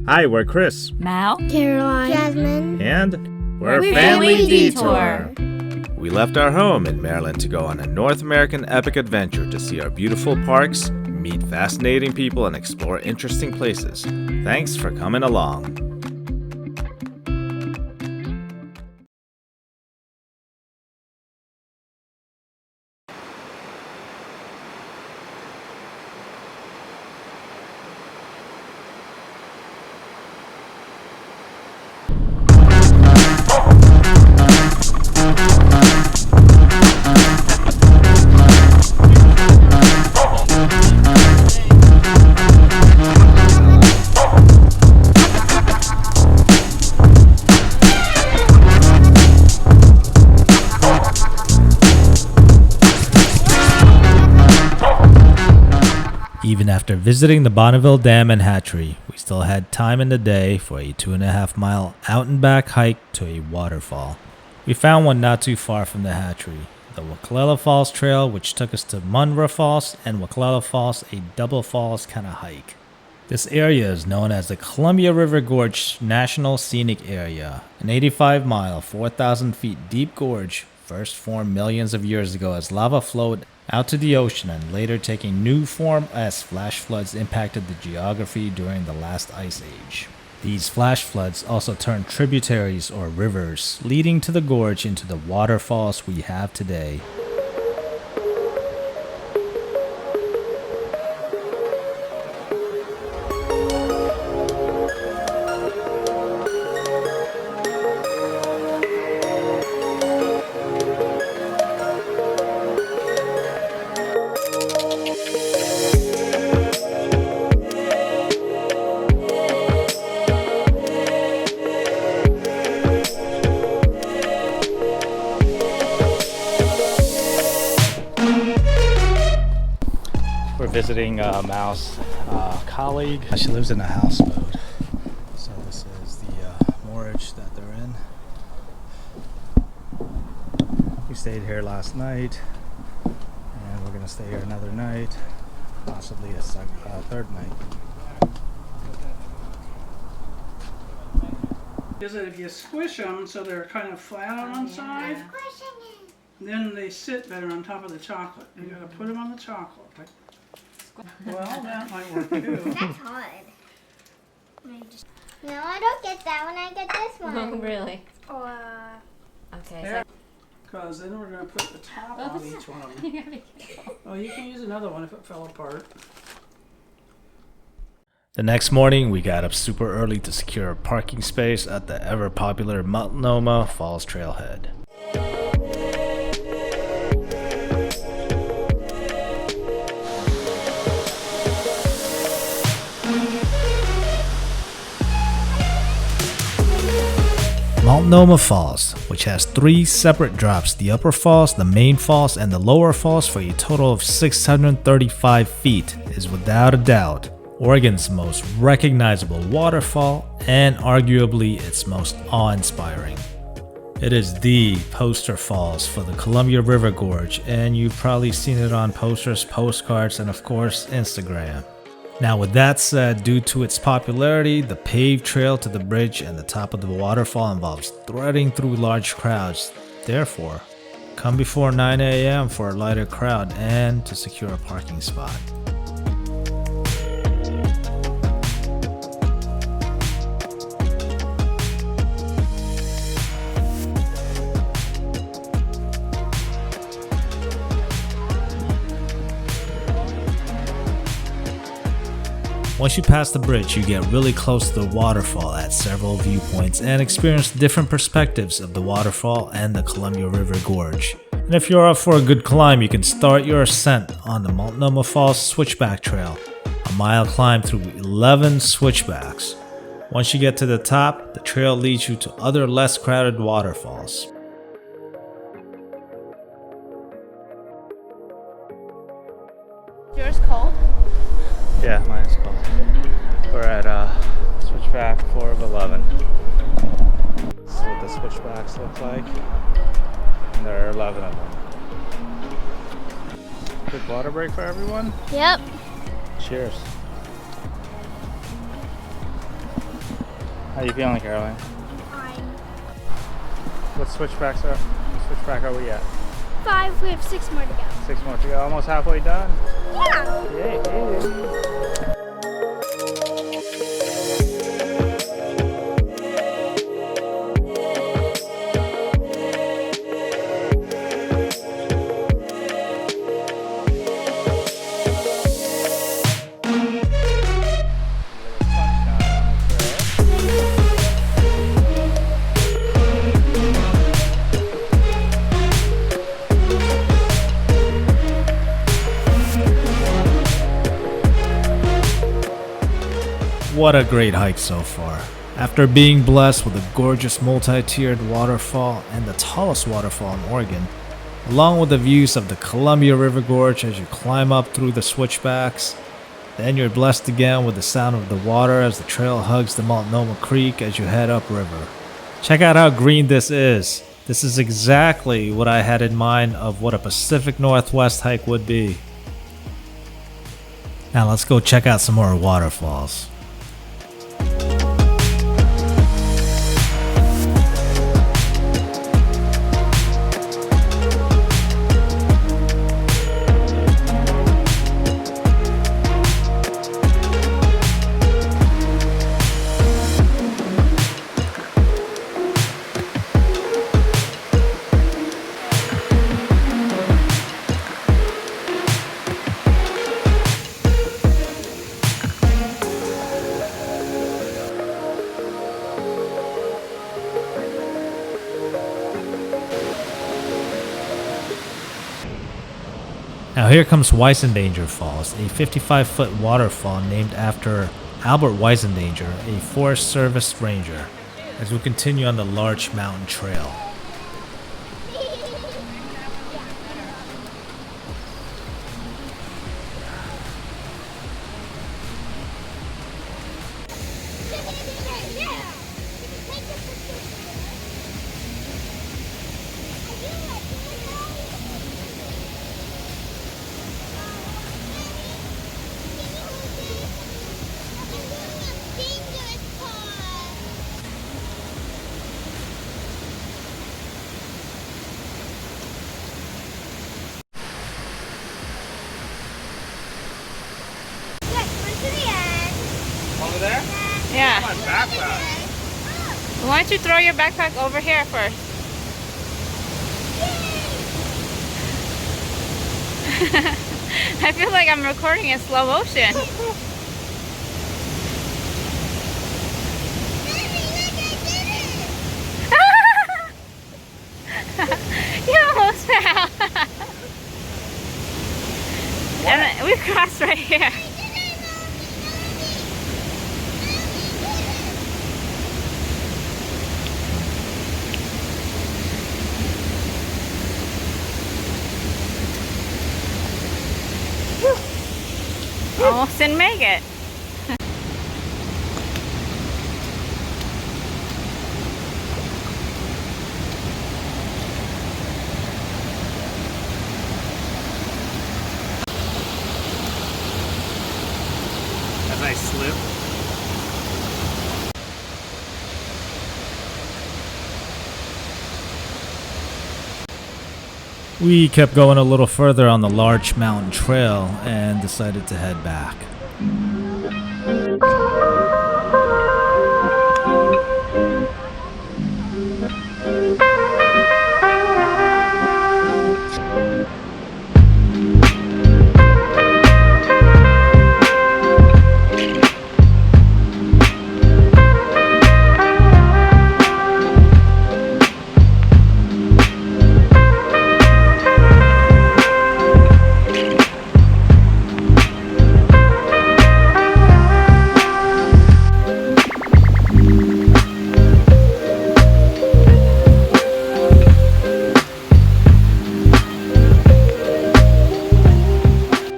Hi, we're Chris, Mao, Caroline, Jasmin, and we're Family Detour. We left our home in Maryland to go on a North American epic adventure to see our beautiful parks, meet fascinating people, and explore interesting places. Thanks for coming along. Even after visiting the Bonneville Dam and Hatchery, we still had time in the day for a 2.5-mile out and back hike to a waterfall. We found one not too far from the hatchery, the Wahclella Falls Trail, which took us to Munra Falls and Wahclella Falls, a double falls kind of hike. This area is known as the Columbia River Gorge National Scenic Area, an 85-mile, 4,000 feet deep gorge first formed millions of years ago as lava flowed out to the ocean and later taking new form as flash floods impacted the geography during the last ice age. These flash floods also turned tributaries or rivers, leading to the gorge into the waterfalls we have today. Visiting Mao's colleague. She lives in a houseboat. So this is the moorage that they're in. We stayed here last night and we're going to stay here another night, possibly a third night. Is that if you squish them so they're kind of flat on one side, then they sit better on top of the chocolate. You gotta put them on the chocolate. Well, that might work too. That's hard. No, I don't get that one. I get this one. Oh, really? Or Okay. Because then we're gonna put the top on each one. You gotta be careful. Oh, you can use another one if it fell apart. The next morning, we got up super early to secure a parking space at the ever-popular Multnomah Falls Trailhead. Multnomah Falls, which has 3 separate drops, the upper falls, the main falls, and the lower falls for a total of 635 feet, is without a doubt Oregon's most recognizable waterfall and arguably its most awe-inspiring. It is the poster falls for the Columbia River Gorge, and you've probably seen it on posters, postcards, and of course Instagram. Now with that said, due to its popularity, the paved trail to the bridge and the top of the waterfall involves threading through large crowds. Therefore, come before 9 a.m. for a lighter crowd and to secure a parking spot. Once you pass the bridge, you get really close to the waterfall at several viewpoints and experience different perspectives of the waterfall and the Columbia River Gorge. And if you're up for a good climb, you can start your ascent on the Multnomah Falls Switchback Trail, a mile climb through 11 switchbacks. Once you get to the top, the trail leads you to other less crowded waterfalls. Yours cold? Yeah, mine is cold. We're at Switchback 4 of 11. This is what the switchbacks look like. And there are 11 of them. Quick water break for everyone? Yep. Cheers. How you feeling, Caroline? Fine. What switchback are we at? 5. We have 6 more to go. 6 more to go. Almost halfway done. Yeah. Yay. What a great hike so far. After being blessed with a gorgeous multi-tiered waterfall and the tallest waterfall in Oregon, along with the views of the Columbia River Gorge as you climb up through the switchbacks, then you're blessed again with the sound of the water as the trail hugs the Multnomah Creek as you head upriver. Check out how green this is. This is exactly what I had in mind of what a Pacific Northwest hike would be. Now let's go check out some more waterfalls. Now here comes Weisendanger Falls, a 55-foot waterfall named after Albert Weisendanger, a Forest Service ranger, as we continue on the Larch Mountain Trail. Over there? Yeah. My backpack. Why don't you throw your backpack over here first? I feel like I'm recording in slow motion. You almost fell. And we crossed right here. Almost didn't make it. As I slip. We kept going a little further on the Larch Mountain Trail and decided to head back.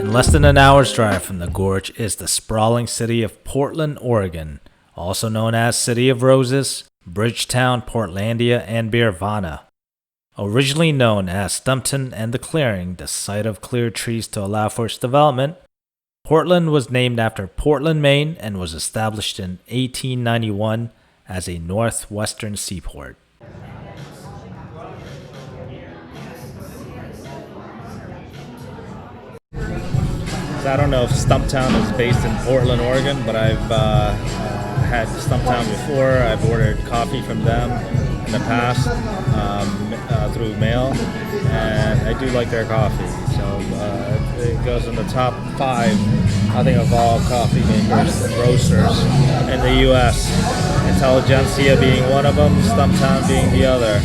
Less than an hour's drive from the gorge is the sprawling city of Portland, Oregon, also known as City of Roses, Bridgetown, Portlandia, and Beervana. Originally known as Stumpton and the Clearing, the site of cleared trees to allow for its development, Portland was named after Portland, Maine, and was established in 1891 as a northwestern seaport. So I don't know if Stumptown is based in Portland, Oregon, but I've had Stumptown before. I've ordered coffee from them in the past through mail, and I do like their coffee. So it goes in the top 5, I think, of all coffee makers and roasters in the U.S. Intelligentsia being one of them, Stumptown being the other.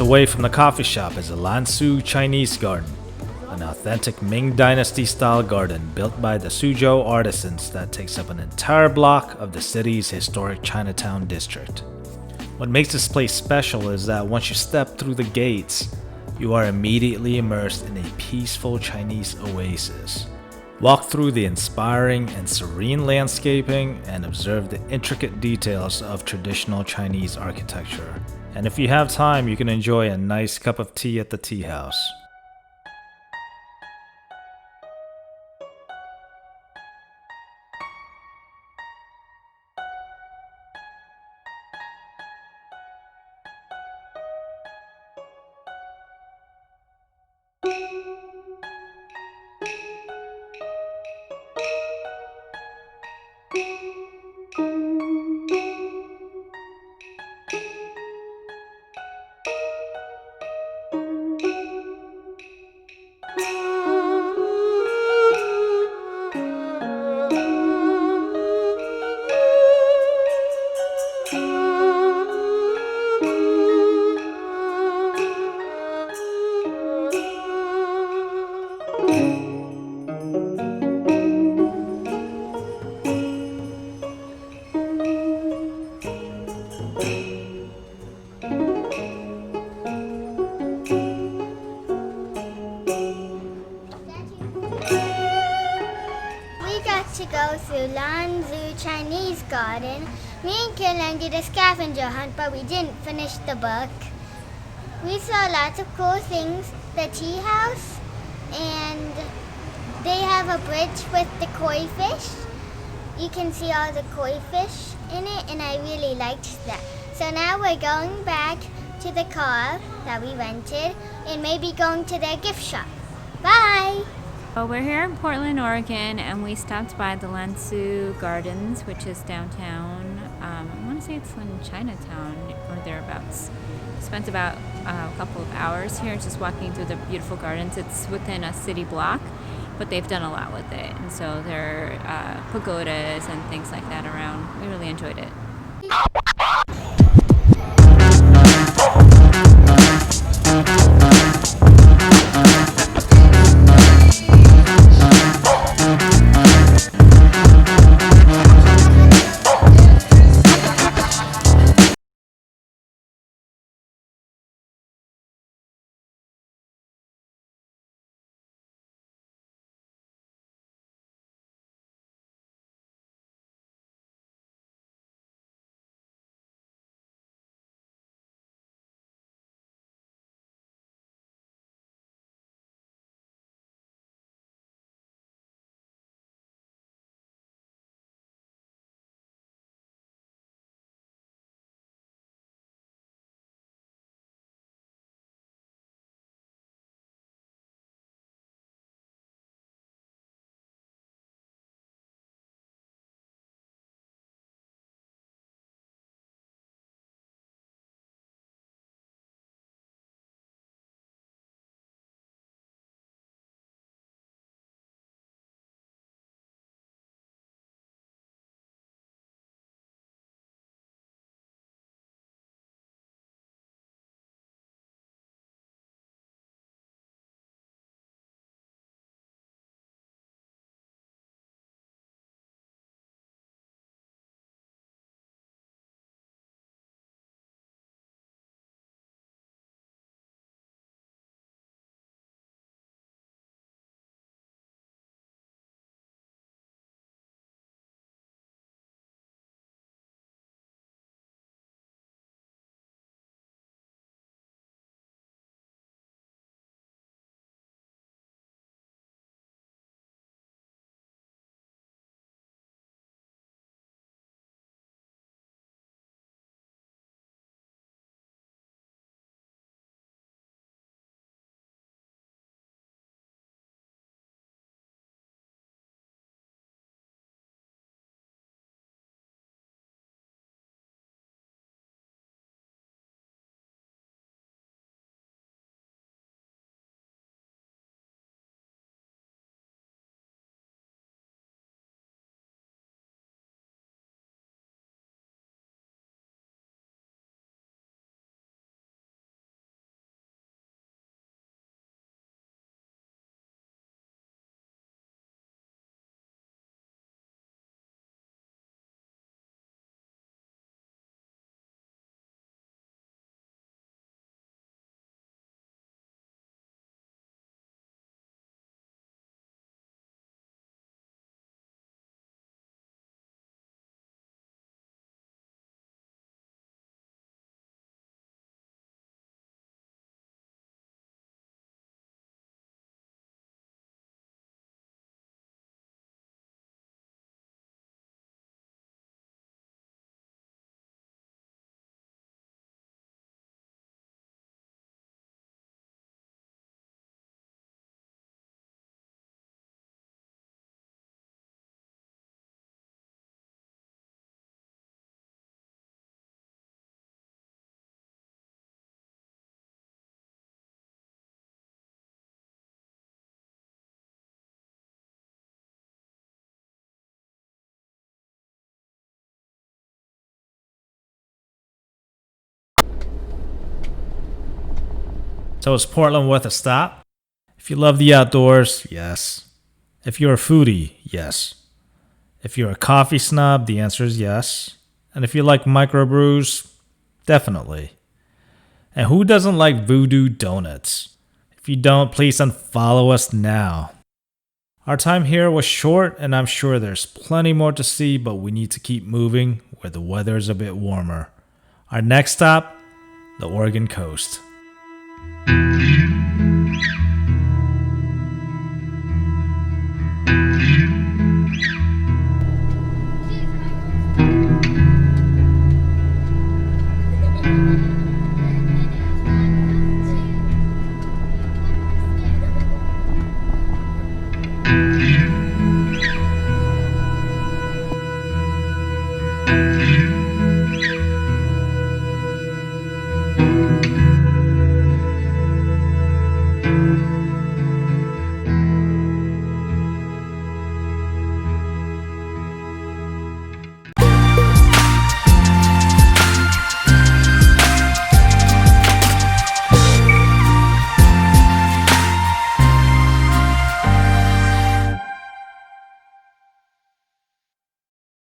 Away from the coffee shop is a Lansu Chinese garden, an authentic Ming Dynasty style garden built by the Suzhou artisans that takes up an entire block of the city's historic Chinatown district. What makes this place special is that once you step through the gates, you are immediately immersed in a peaceful Chinese oasis. Walk through the inspiring and serene landscaping and observe the intricate details of traditional Chinese architecture. And if you have time, you can enjoy a nice cup of tea at the tea house. To go through Lansu Chinese Garden. Me and Caroline did a scavenger hunt, but we didn't finish the book. We saw lots of cool things, the tea house, and they have a bridge with the koi fish. You can see all the koi fish in it, and I really liked that. So now we're going back to the car that we rented and maybe going to their gift shop. Bye! Well, we're here in Portland, Oregon, and we stopped by the Lansu Gardens, which is downtown. I want to say it's in Chinatown or thereabouts. Spent about a couple of hours here just walking through the beautiful gardens. It's within a city block, but they've done a lot with it. And so there are pagodas and things like that around. We really enjoyed it. So is Portland worth a stop? If you love the outdoors, yes. If you're a foodie, yes. If you're a coffee snob, the answer is yes. And if you like microbrews, definitely. And who doesn't like Voodoo Donuts? If you don't, please unfollow us now. Our time here was short, and I'm sure there's plenty more to see, but we need to keep moving where the weather is a bit warmer. Our next stop, the Oregon coast.